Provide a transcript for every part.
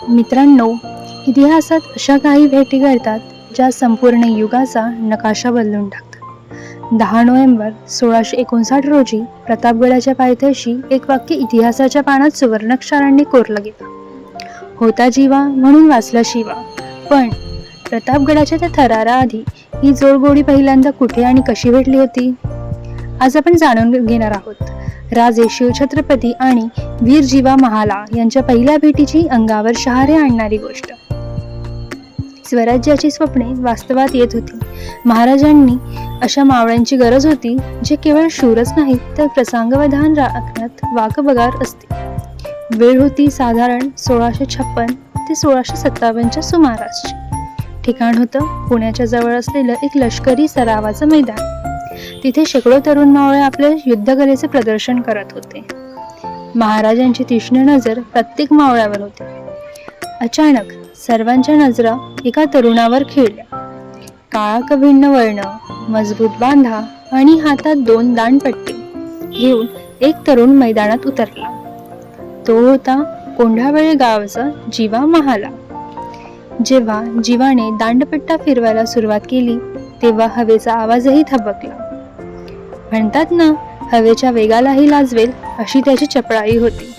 मित्रांनो, इतिहासात अशा काही भेटी घडतात ज्या संपूर्ण युगाचा नकाशा बदलून टाकतात. 10 नोव्हेंबर 1659 रोजी प्रतापगडाच्या पायथ्याशी एक वाक्य इतिहासाच्या पानात सुवर्णाक्षरांनी कोरलं गेलं. होता जीवा म्हणून वाचला शिवा. पण प्रतापगडाच्या त्या थराराआधी ही जोडगोडी पहिल्यांदा कुठे आणि कशी भेटली होती? आज आपण जाणून घेणार आहोत. राजे शिवछत्रपती आणि वीर जीवा महाला यांच्या पहिल्या भेटीची अंगावर शहारे आणणारी गोष्ट. स्वराज्याची स्वप्ने वास्तवात येत होती. महाराजांनी अशा मावळ्यांची गरज होती जे केवळ शूरच नाहीत तर प्रसंगावधान राखण्यात वाकबगार असते. वेळ होती साधारण 1656 ते 1657च्या सुमारासची. ठिकाण होतं पुण्याच्या जवळ असलेलं एक लष्करी सरावाचं मैदान. तिथे शेकडो तरुण मावळे आपल्या युद्धकलेचे प्रदर्शन करत होते. महाराजांची तीक्ष्ण नजर प्रत्येक मावळ्यावर होती. अचानक सर्वांच्या नजरा एका तरुणावर खिळल्या. काळा कभिन्न वर्ण, मजबूत बांधा आणि हातात 2 दांडपट्टे घेऊन एक तरुण मैदानात उतरला. तो होता कोंढावळे गावचा जीवा महाला. जेव्हा जीवाने दांडपट्टा फिरवायला सुरुवात केली तेव्हा हवेचा आवाजही थबकला. म्हणतात ना, हवेच्या वेगालाही लाजवेल अशी त्याची चपळाई होती.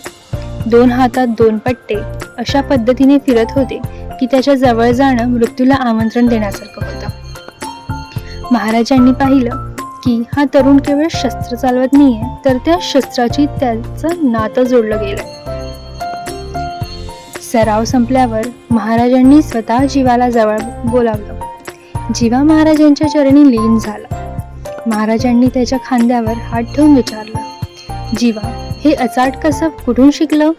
2 हातात 2 पट्टे अशा पद्धतीने फिरत होते की त्याच्या जवळ जाणं मृत्यूला आमंत्रण देण्यासारखं होतं. महाराजांनी पाहिलं की हा तरुण केवळ शस्त्र चालवत नाहीये तर त्या शस्त्राची त्याचं नातं जोडलं गेलंय. सराव संपल्यावर महाराजांनी स्वतः जीवाला जवळ बोलावलं. जीवा महाराजांच्या चरणी लीन झाला. महाराजांनी त्याच्या खांद्यावर हात ठेवून विचारलं, जीवा, हे अचाट कसब कुठून शिकलं?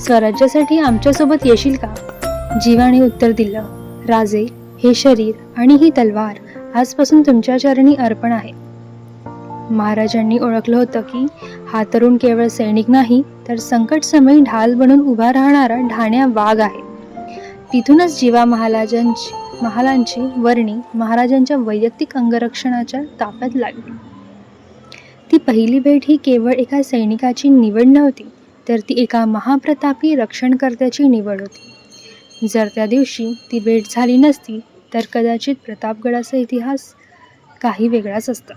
स्वराज्यासाठी आमच्यासोबत येशील का? जीवाने उत्तर दिलं, राजे, हे शरीर आणि ही तलवार आजपासून तुमच्या चरणी अर्पण आहे. महाराजांनी ओळखलं होतं की हा तरुण केवळ सैनिक नाही तर संकटसमयी ढाल बनून उभा राहणारा ढाण्या वाघ आहे. तिथूनच जीवा महालांची वर्णी महाराजांच्या वैयक्तिक अंगरक्षणाच्या ताफ्यात लागली. ती पहिली भेट ही केवळ एका सैनिकाची निवड नव्हती तर ती एका महाप्रतापी रक्षणकर्त्याची निवड होती. जर त्या दिवशी ती भेट झाली नसती तर कदाचित प्रतापगडाचा इतिहास काही वेगळाच असता.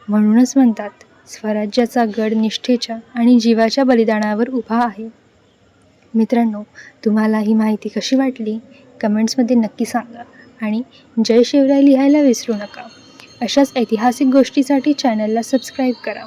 म्हणूनच म्हणतात, स्वराज्याचा गड निष्ठेच्या आणि जीवाच्या बलिदानावर उभा आहे. मित्रांनो, तुम्हाला ही माहिती कशी वाटली कमेंट्समध्ये नक्की सांगा आणि जय शिवराय लिहायला विसरू नका. अशाच ऐतिहासिक गोष्टीसाठी चॅनलला सबस्क्राईब करा.